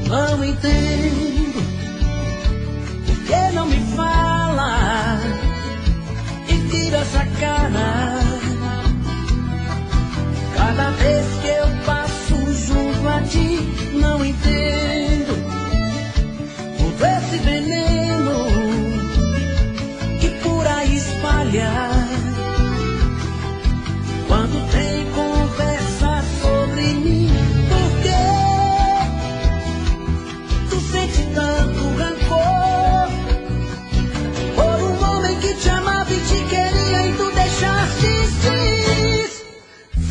Não entendo por que não me fala e vira essa cara. Cada vez que eu passo junto a ti, não entendo todo esse veneno que por aí espalha. Quando tem conversa sobre mim, por quê? Tu sente tanto rancor por um homem que te amava e te queria e tu deixaste ir.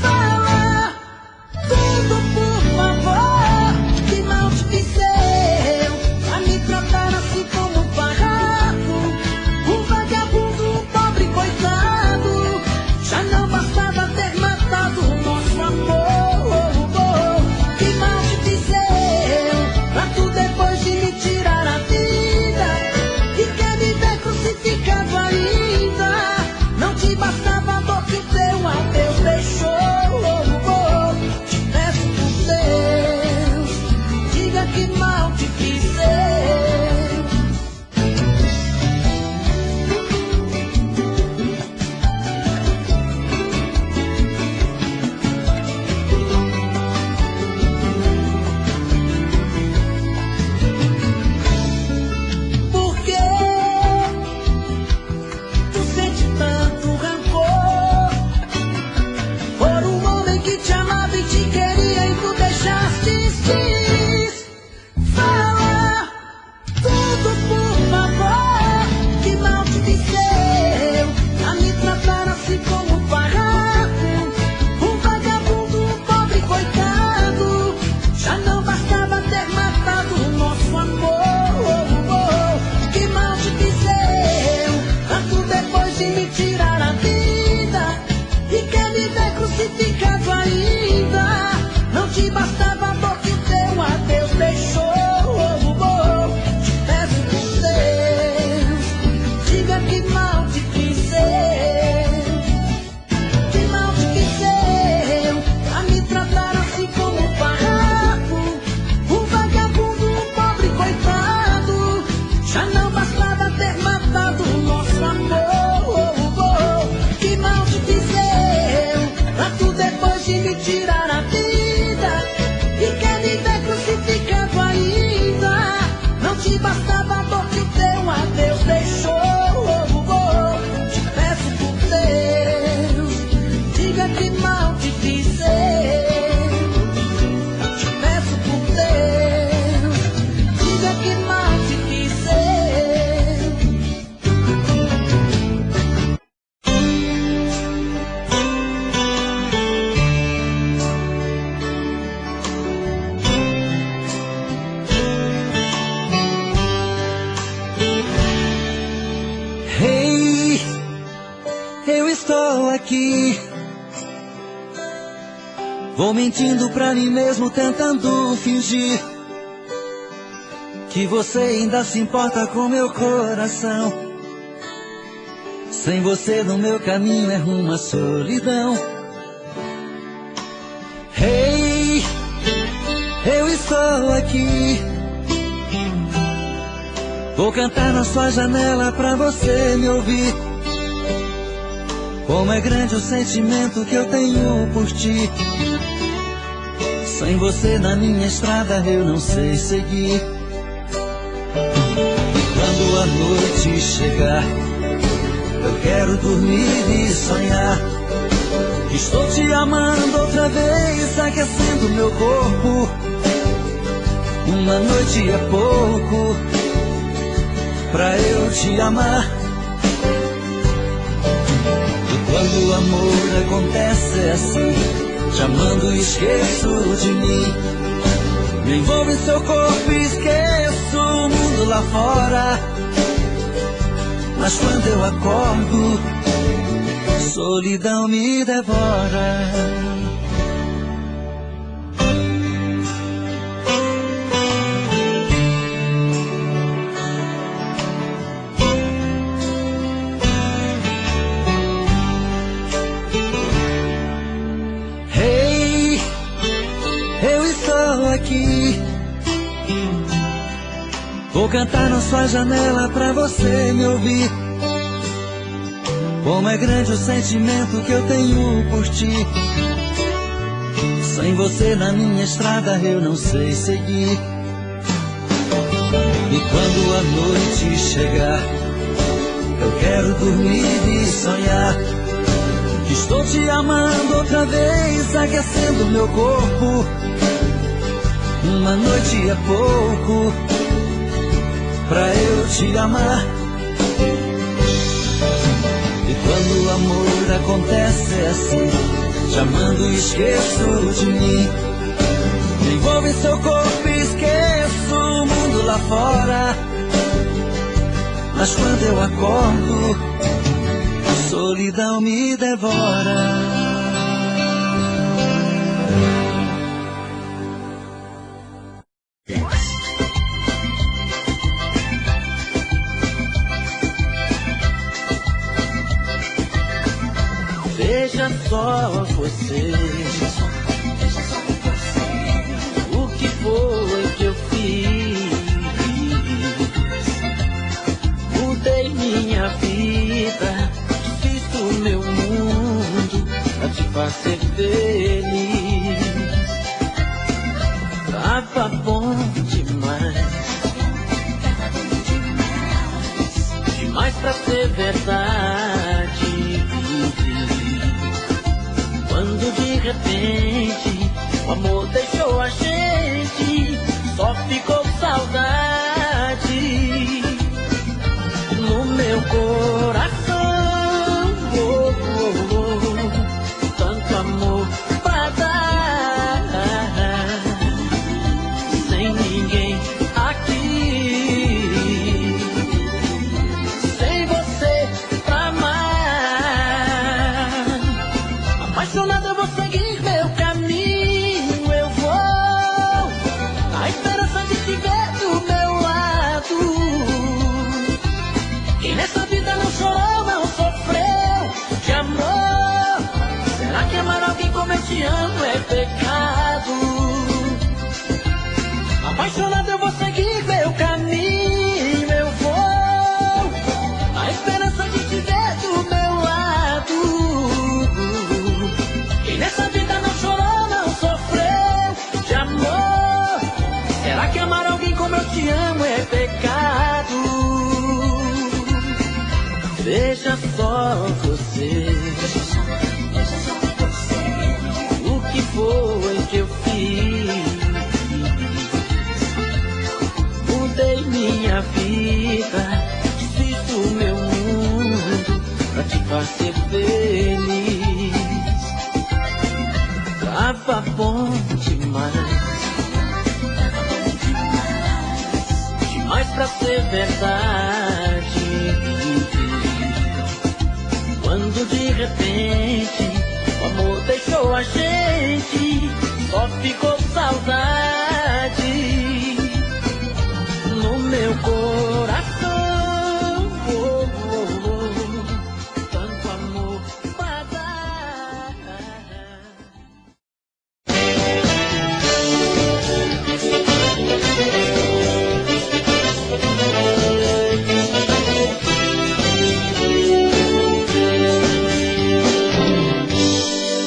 Fala tudo, por favor, que mal te fiz eu a me tratar assim como um farrapo, um vagabundo, um pobre coitado. Já não bastava ter matado o nosso amor. Que mal te fiz eu pra tu depois de me tirar a vida e quer me ver crucificado ainda. Não te bastava a dor que o teu adeus deixou. Te peço por Deus, diga que mal te fiz eu. Por que tu sente tanto rancor por um homem que te amava e te queria e tu deixaste ir? Fala tudo, por favor, que mal te fiz eu a me tratar assim como um farrapo, um vagabundo, um pobre coitado. Já não bastava ter matado o nosso amor. Que mal te fiz eu pra tu depois de me tirar a vida e quer me ver crucificado ainda. Não te bastava a dor que o teu adeus deixou. Te peço por Deus, diga que mal te fiz eu. Que mal te fiz eu pra me tratar assim como um farrapo, um vagabundo, um pobre coitado. Já não bastava ter matado o nosso amor. Que mal te fiz eu pra tu depois de me tirar a vida e quer me ver crucificado ainda. Não te bastava a dor que o teu adeus deixou. Te peço por Deus, diga que mal te fiz eu. Te peço por Deus, diga que mal te fiz eu. Hey, eu estou aqui. Vou mentindo pra mim mesmo, tentando fingir que você ainda se importa com meu coração. Sem você no meu caminho é rumo à solidão. Hey, eu estou aqui. Vou cantar na sua janela pra você me ouvir. Como é grande o sentimento que eu tenho por ti. Sem você na minha estrada eu não sei seguir. E quando a noite chegar, eu quero dormir e sonhar que estou te amando outra vez, aquecendo meu corpo. Uma noite é pouco pra eu te amar. E quando o amor acontece é assim, te amando e esqueço de mim. Me envolvo em seu corpo e esqueço o mundo lá fora. Mas quando eu acordo, solidão me devora. aqui. Vou cantar na sua janela pra você me ouvir. Como é grande o sentimento que eu tenho por ti. Sem você na minha estrada eu não sei seguir. E quando a noite chegar, eu quero dormir e sonhar que estou te amando outra vez, aquecendo meu corpo. Uma noite é pouco pra eu te amar. E quando o amor acontece é assim, te amando e esqueço de mim. Me envolvo em seu corpo e esqueço o mundo lá fora. Mas quando eu acordo, a solidão me devora. Veja só você, o que foi que eu fiz. Mudei minha vida, fiz do meu mundo pra te fazer feliz. Tava bom demais, demais pra ser verdade. Quando de repente o amor deixou a gente, só ficou saudade no meu coração. Oh, oh, oh, tanto amor pra dar, sem ninguém aqui, sem você pra amar. Apaixonado eu vou seguir meu caminho, eu vou na esperança de te ver do meu lado. Quem nessa vida não chorou, não sofreu de amor. Será que amar alguém como eu te amo é pecado? Apaixonado eu vou seguir meu caminho, eu vou na esperança de te ver do meu lado. Quem nessa vida não chorou, não sofreu de amor. Será que amar alguém como eu te amo é pecado? Veja só você, o que foi que eu fiz. Mudei minha vida, fiz do meu mundo pra te fazer feliz. Tava bom demais, demais pra ser verdade. Quando de repente o amor deixou a gente, só ficou saudade no meu coração. Oh, oh, oh, tanto amor pra dar.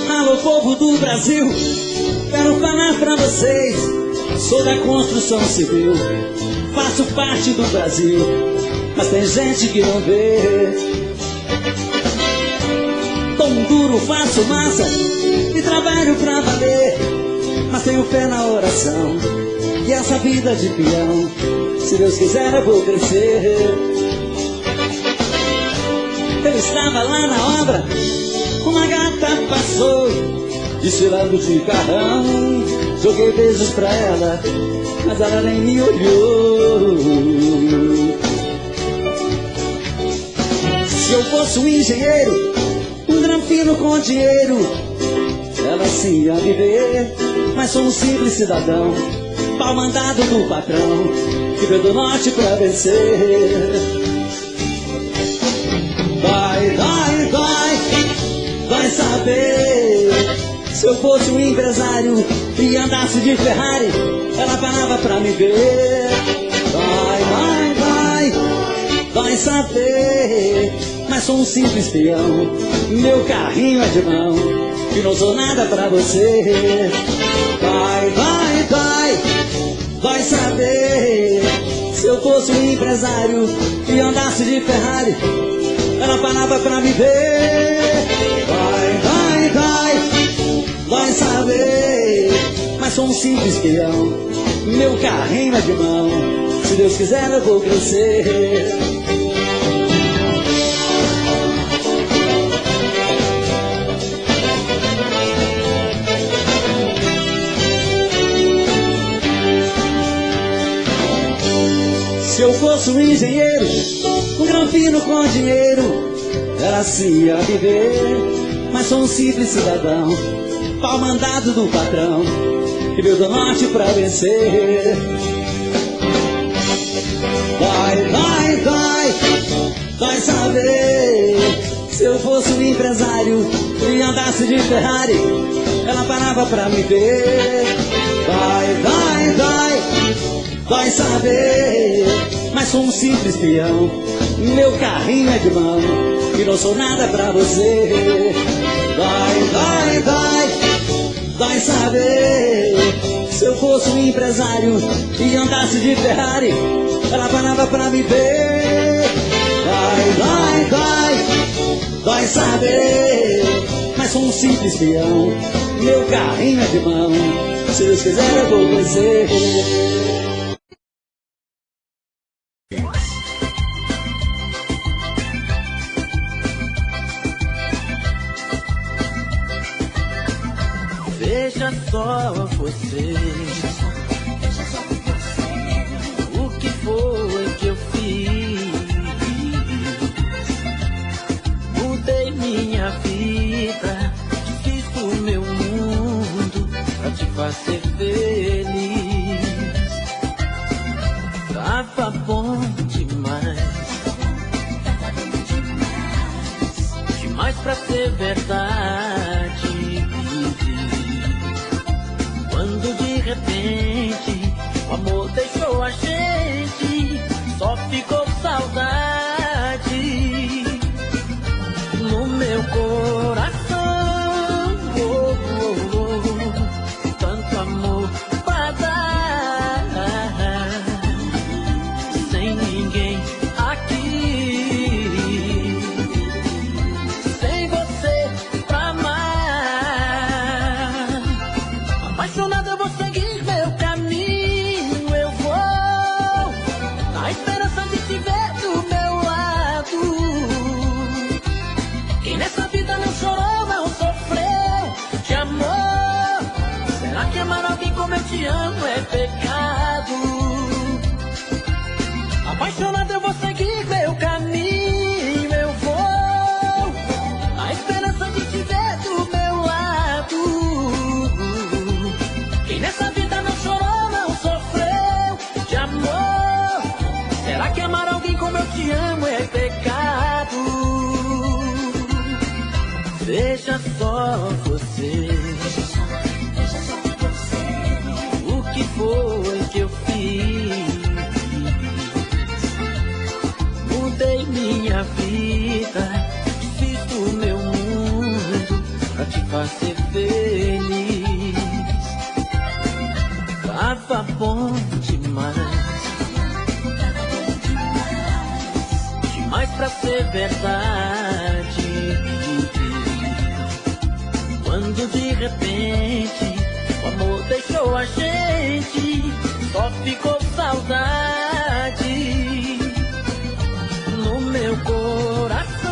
Alô, povo do Brasil, quero falar pra vocês. Sou da construção civil, faço parte do Brasil, mas tem gente que não vê. Tom duro, faço massa e trabalho pra valer, mas tenho fé na oração e essa vida de peão, se Deus quiser eu vou crescer. Eu estava lá na obra, uma gata passou, desfilando de carrão. Joguei beijos pra ela, mas ela nem me olhou. Se eu fosse um engenheiro, um granfino com dinheiro, ela sim ia viver. Mas sou um simples cidadão, pau mandado do patrão, que veio do norte pra vencer. Vai, vai, vai, vai saber Se eu fosse um empresário e andasse de Ferrari, ela parava pra me ver. Vai saber, mas sou um simples peão. Meu carrinho é de mão e não sou nada pra você. Vai saber. Se eu fosse um empresário e andasse de Ferrari, ela parava pra me ver. Vai saber, mas sou um simples peão. Meu carrinho é de mão, se Deus quiser eu vou crescer. Se eu fosse um engenheiro, um granfino com dinheiro, ela se ia viver. Mas sou um simples cidadão, pau mandado do patrão, que veio do norte pra vencer. Vai saber. Se eu fosse um empresário e andasse de Ferrari, ela parava pra me ver. Vai saber, mas sou um simples peão. Meu carrinho é de mão e não sou nada pra você. Vai saber. Se eu fosse um empresário e andasse de Ferrari, ela parava pra me ver. Vai saber, mas sou um simples peão. Meu carrinho é de mão, se Deus quiser eu vou vencer. Veja só você, o que foi que eu fiz? Mudei minha vida, fiz do meu mundo pra te fazer feliz. Tava bom demais pra ser verdade. Quando de repente o amor deixou a gente, só ficou saudade no meu coração. Tanto amor pra dar, sem ninguém aqui, sem você pra amar. Apaixonado eu vou seguir meu caminho, eu vou na esperança de te ver do meu lado. Quem nessa vida não chorou, não sofreu de amor. Será que amar alguém como eu te amo é pecado? Apaixonado eu vou seguir meu caminho, eu vou na esperança de te ver do meu lado. Quem nessa vida não chorou, não sofreu de amor. Será que amar alguém como eu te amo é pecado? Veja só você, o que foi que eu fiz? Mudei minha vida, fiz do meu mundo pra te fazer feliz. Tava bom demais pra ser verdade. Quando de repente o amor deixou a gente, só ficou saudade no meu coração.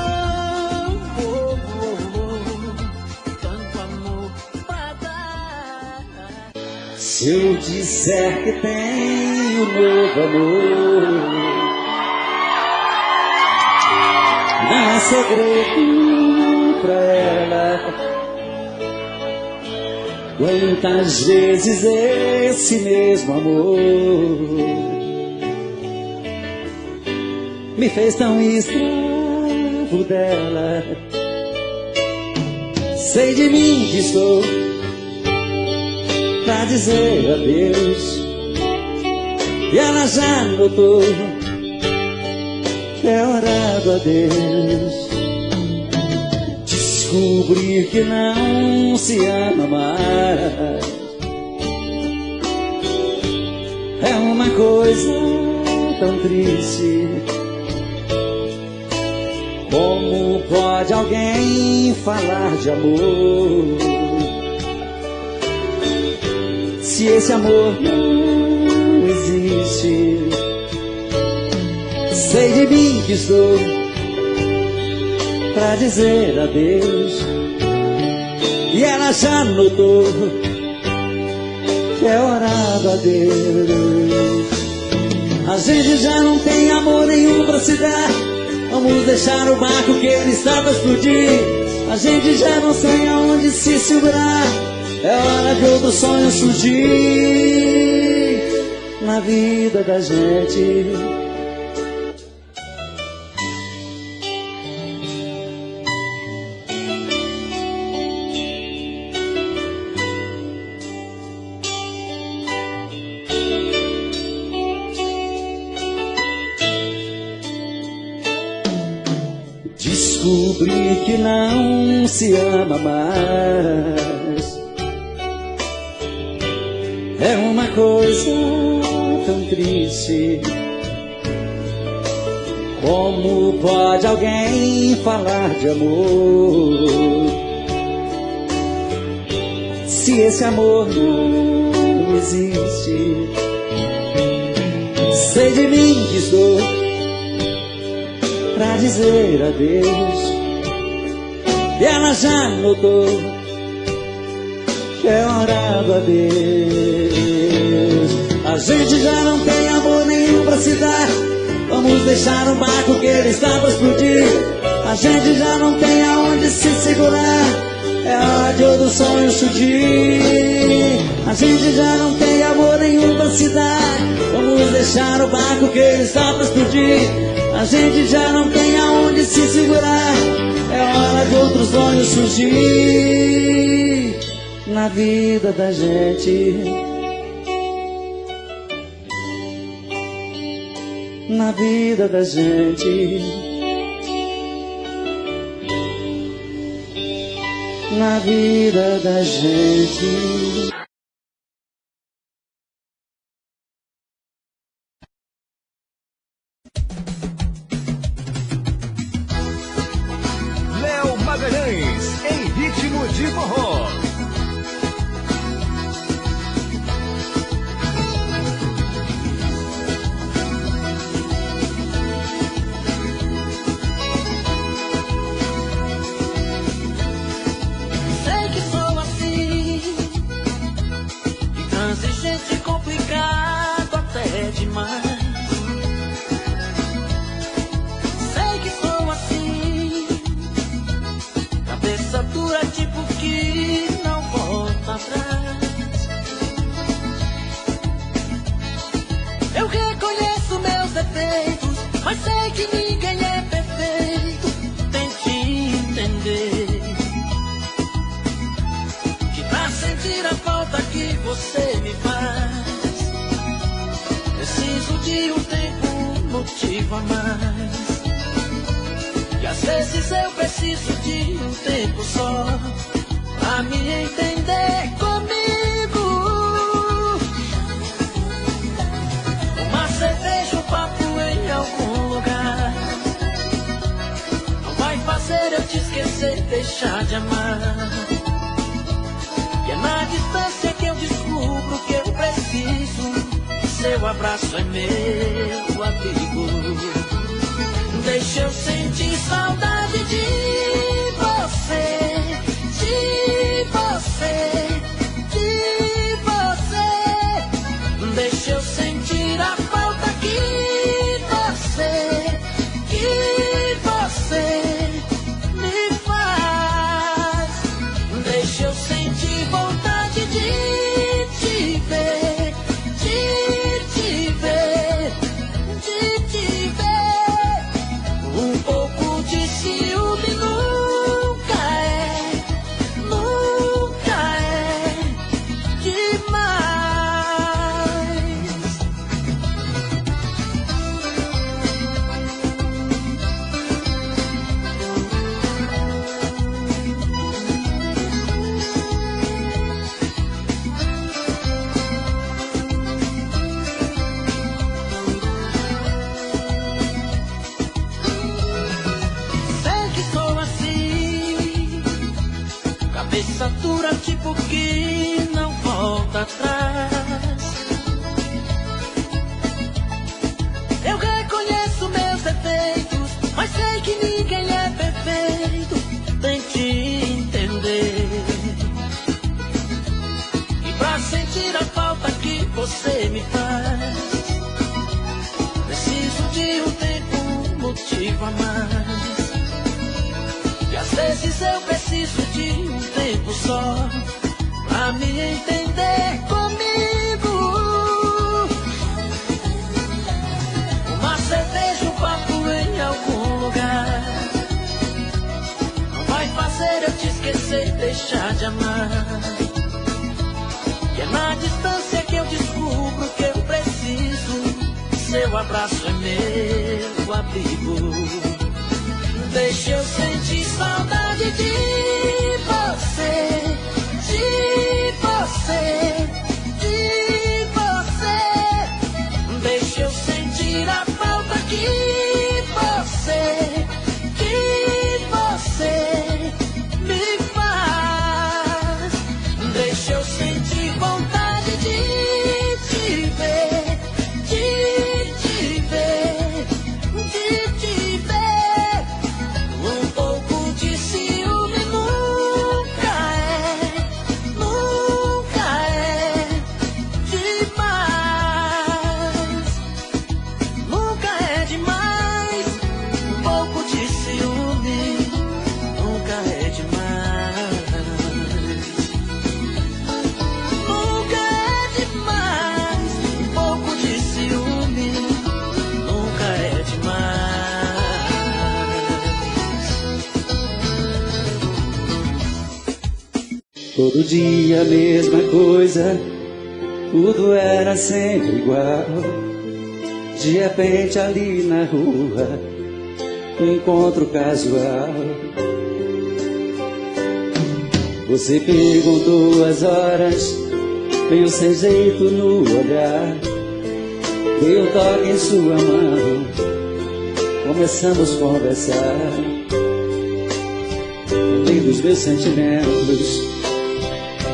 Tanto amor pra dar. Se eu disser que tenho novo amor, não é segredo pra ela. Quantas vezes esse mesmo amor me fez tão escravo dela. Sei de mim que estou pra dizer adeus. E ela já notou que é hora do adeus. Descobrir que não se ama mais é uma coisa tão triste. Como pode alguém falar de amor se esse amor não existe? Sei de mim que estou pra dizer adeus. E ela já notou que é hora do adeus. A gente já não tem amor nenhum pra se dar. Vamos deixar o barco que ele está pra explodir. A gente já não tem aonde se segurar. É hora de outro sonho surgir na vida da gente. Descobrir que não se ama mais é uma coisa tão triste. Como pode alguém falar de amor se esse amor não existe? Sei de mim que estou pra dizer adeus. E ela já notou que é hora do adeus. A gente já não tem amor nenhum pra se dar. Vamos deixar o barco que ele está pra explodir. A gente já não tem aonde se segurar. É hora de outro sonho surgir. A gente já não tem amor nenhum pra se dar. Vamos deixar o barco que ele está pra explodir. A gente já não tem aonde se segurar. É hora de outro sonho surgir na vida da gente. Na vida da gente. Na vida da gente. Léo Magalhães, em ritmo de forró. Sei que sou assim, intransigente, complicado até demais. Sei que sou assim, cabeça dura, tipo que não volta atrás. Eu reconheço meus defeitos, mas sei que ninguém é perfeito. Tente entender que pra sentir a falta que você me faz, preciso de um tempo, um motivo a mais. E às vezes eu preciso de um tempo só pra me entender comigo. Uma cerveja, um papo em algum lugar não vai fazer eu te esquecer, deixar de amar. Que é na distância que eu descubro que eu preciso. Seu abraço é meu amigo. Deixa eu sentir saudade de você, de você, de você. Deixa eu sentir a falta que você me faz. Deixa eu sentir vontade de te ver, de te ver, de te ver. Um pouco de silêncio atrás. Eu reconheço meus defeitos, mas sei que ninguém é perfeito. Tente entender. E pra sentir a falta que você me faz, preciso de um tempo, um motivo a mais. E às vezes eu preciso de um tempo só pra me entender comigo. Uma cerveja, um papo em algum lugar não vai fazer eu te esquecer, deixar de amar. Que é na distância que eu descubro que eu preciso. Seu abraço é meu abrigo. Deixa eu sentir saudade de você, de você, de você. Deixa eu sentir a falta que você me faz. Deixa eu sentir vontade de te ver, de te ver, de te ver. Um pouco de ciúme nunca é demais. Nunca é demais. Um pouco de ciúme nunca é demais. Nunca é demais. Um pouco de ciúme nunca é demais. Todo dia a mesma coisa, tudo era sempre igual. De repente ali na rua, um encontro casual. Você perguntou as horas, meio sem jeito no olhar. Dei um toque em sua mão, começamos a conversar. No meio dos meus sentimentos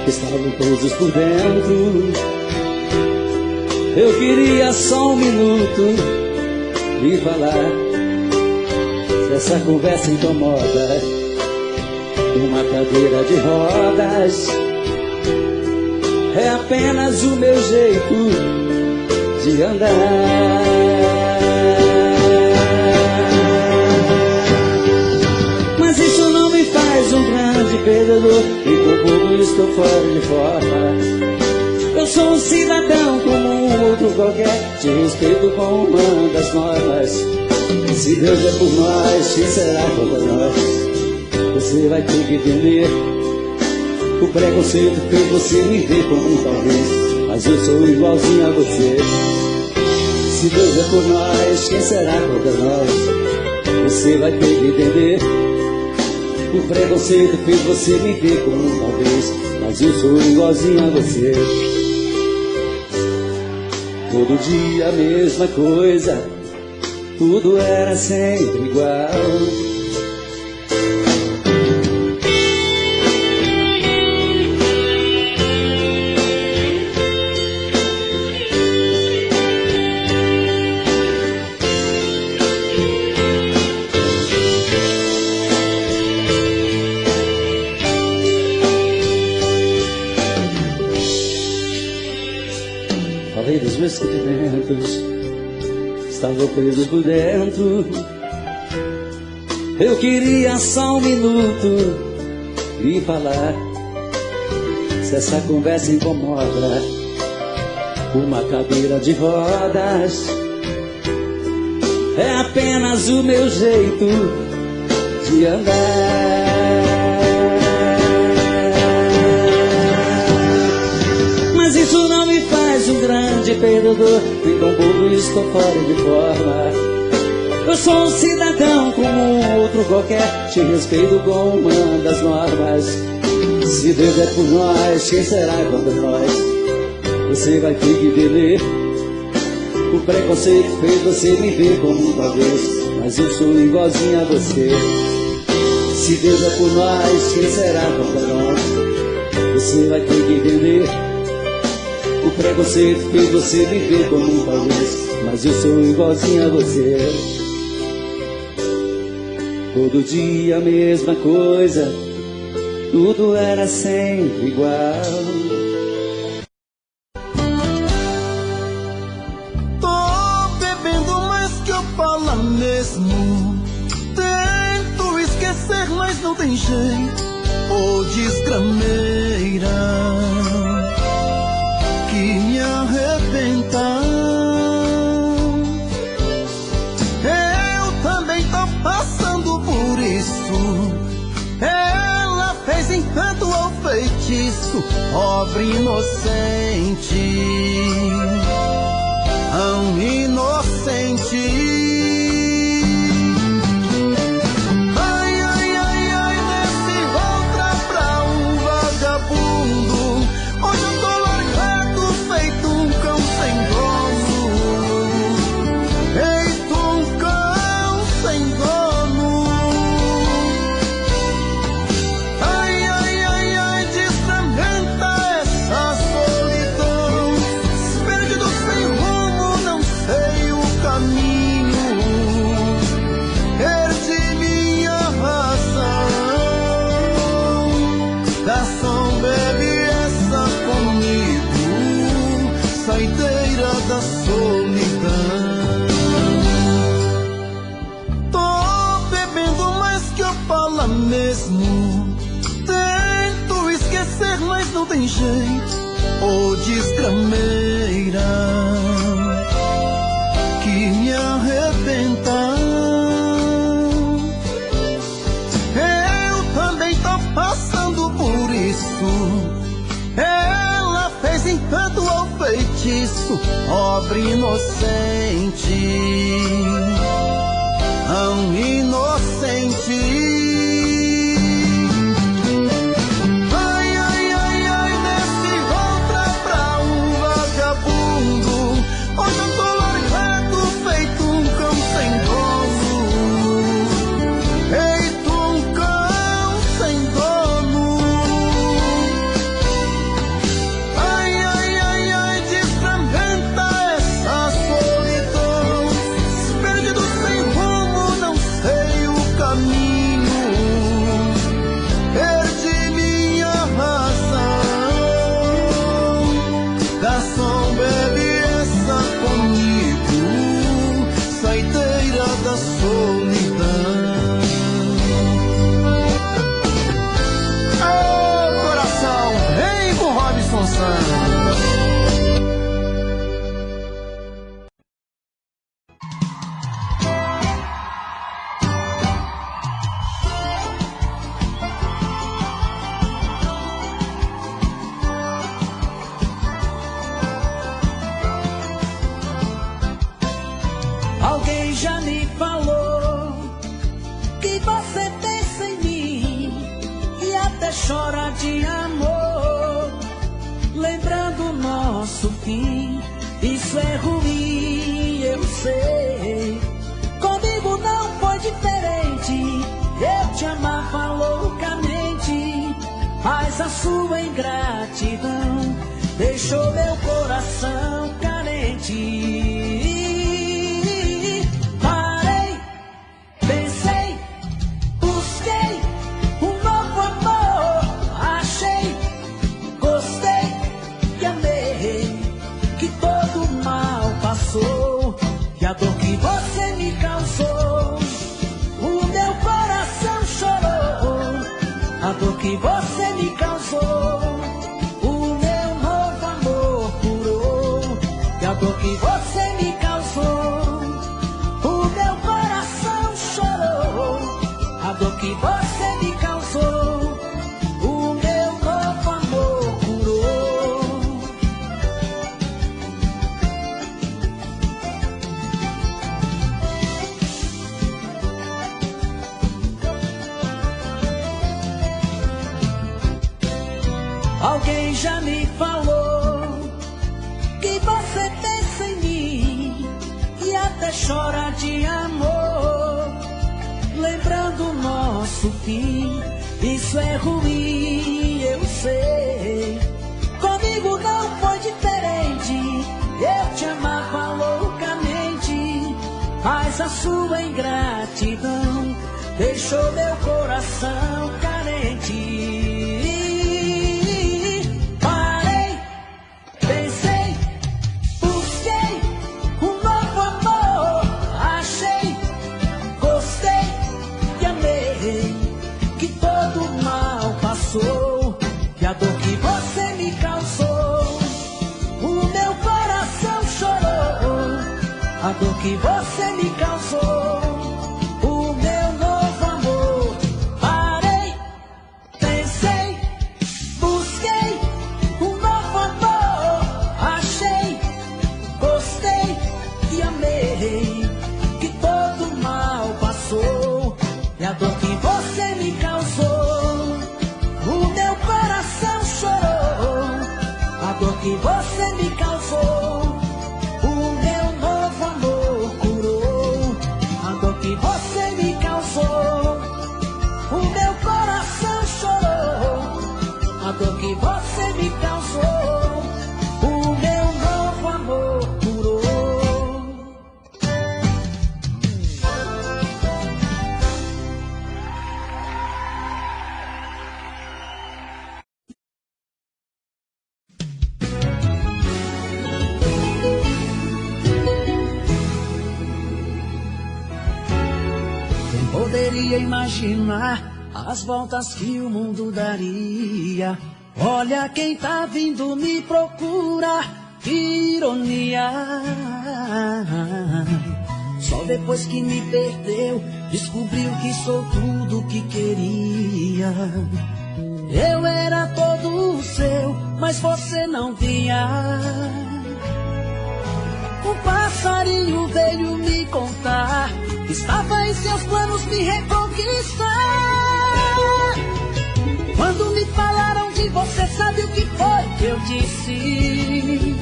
estavam presos por dentro. Eu queria só um minuto e falar. Se essa conversa incomoda, uma cadeira de rodas é apenas o meu jeito de andar. Mas isso não me faz um grande perdedor, e por pouco estou fora de forma. Eu sou um cidadão como um outro qualquer, te respeito com uma das normas. Se Deus é por nós, quem será contra nós? Você vai ter que entender. O preconceito fez você me ver como um talvez, mas eu sou igualzinho a você. Se Deus é por nós, quem será contra nós? Você vai ter que entender. O preconceito fez você me ver como um talvez, mas eu sou igualzinho a você. Todo dia a mesma coisa, tudo era sempre igual. Falei dos meus sentimentos, estavam presos por dentro. Eu queria só um minuto e falar. Se essa conversa incomoda, uma cadeira de rodas é apenas o meu jeito de andar. Mas isso não me faz um grande perdedor, e tão bobo estou fora de forma. Eu sou um cidadão como um outro qualquer, te respeito com uma das normas. Se Deus é por nós, quem será contra nós? Você vai ter que entender. O preconceito fez você me ver como uma vez, mas eu sou igualzinho a você. Se Deus é por nós, quem será contra nós? Você vai ter que entender. O preconceito fez você viver como um talvez, mas eu sou igualzinho a você. Todo dia a mesma coisa, tudo era sempre igual. Tô bebendo mais que eu falo mesmo. Tento esquecer, mas não tem jeito. Ô desgrameira que me arrebenta. Eu também tô passando por isso. Ela fez encanto ao feitiço, pobre inocente, tão inocente. Ai, ai, ai, ai, nesse outra pra um vagabundo. Hoje eu tô largado, feito um cão sem dono. Feito um cão sem dono. Ai, ai, ai, ai, desfragmenta essa solidão. Perdido sem rumo, não sei o caminho. Perdi minha razão. Garçom, bebe essa comigo, saideira da solidão. Tô bebendo mais que eu falo mesmo. Tento esquecer, mas não tem jeito. Ô desgrameira que me arrebenta. Eu também tô passando por isso. Ela fez encanto ao feitiço, pobre inocente, tão inocente. Ai, ai, ai, ai, nesse outra pra um vagabundo. Hoje eu tô largado, feito um cão sem dono. Feito um cão sem dono. Ai, ai, ai, ai, desfragmenta essa solidão. Perdido sem rumo, não sei o caminho. Perdi minha razão. Garçom, bebe essa comigo, saideira da solidão. Ô coração, vem com Robson Santos. Alguém já me falou que você pensa em mim e até chora de amor, lembrando nosso fim. Isso é ruim, eu sei. Comigo não foi diferente. Eu te amava loucamente, mas a sua ingratidão deixou meu coração carente. Parei, pensei, busquei um novo amor, achei, gostei e amei, que todo mal passou, e a dor que você me causou, o meu coração chorou. A dor que você me causou, o meu novo amor curou. E a dor que você me causou, o meu coração chorou. A dor que você me causou, o meu novo amor curou. Alguém já me falou que você pensa em mim e até chora de amor, lembrando nosso fim. Isso é ruim, eu sei. Comigo não foi diferente. Eu te amava loucamente, mas a sua ingratidão deixou meu coração carente. Parei, pensei, busquei um novo amor, achei, gostei e amei, que todo mal passou, e a dor que você me causou, o meu coração chorou, a dor que você me causou, o meu novo amor. Parei, pensei, busquei um novo amor, achei, gostei e amei, que todo mal passou, e a dor que você me causou, o meu coração chorou, a dor que você me causou, o meu novo amor curou, a dor que você me causou, o meu coração chorou, a dor que você me causou, o meu novo amor curou. Quem poderia imaginar as voltas que o mundo daria? Olha quem tá vindo me procurar, que ironia. Só depois que me perdeu, descobriu que sou tudo que queria. Eu era todo seu, mas você não via. Um passarinho veio me contar que estava em seus planos me reconquistar. Quando me falaram de você, sabe o que foi que eu disse?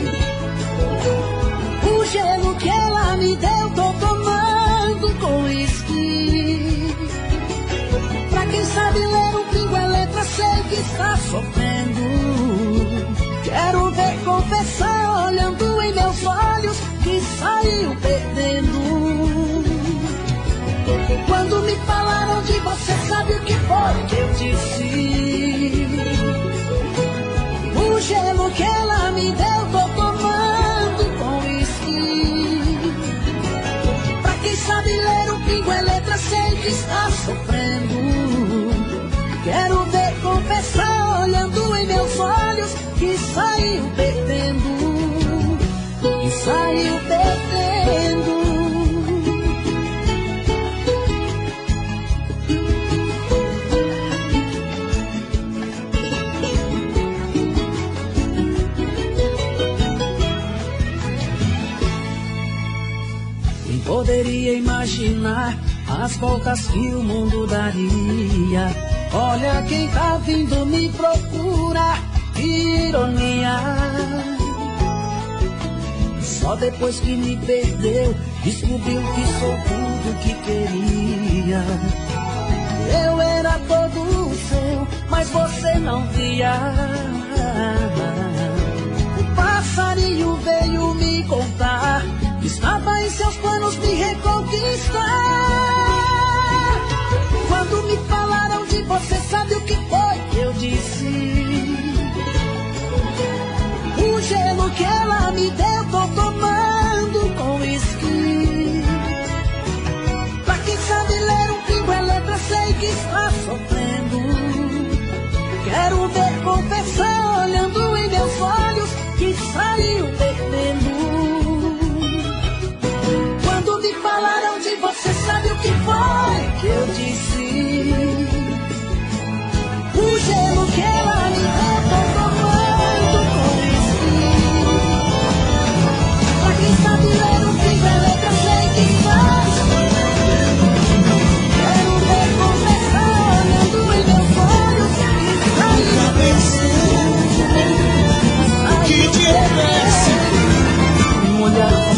O gelo que ela me deu, tô tomando com uísque. Pra quem sabe ler um pingo é letra, sei que está sofrendo. Quero ver confessar, olhando em meus olhos, que saiu perdendo. Quando me falaram de você, sabe o que foi que eu disse? O gelo que ela me deu, tô tomando com uísque. Pra quem sabe ler um pingo é letra, sei que está sofrendo. Quero ver confessar, olhando em meus olhos, que saiu perdendo, que saiu perdendo. Quem poderia imaginar as voltas que o mundo daria? Olha quem tá vindo me procurar, que ironia. Só depois que me perdeu, descobriu que sou tudo que queria. Eu era todo seu, mas você não via. O passarinho veio me contar que estava em seus planos me reconquistar. Quando me falaram de você, sabe o que foi que eu disse? O gelo que ela me deu,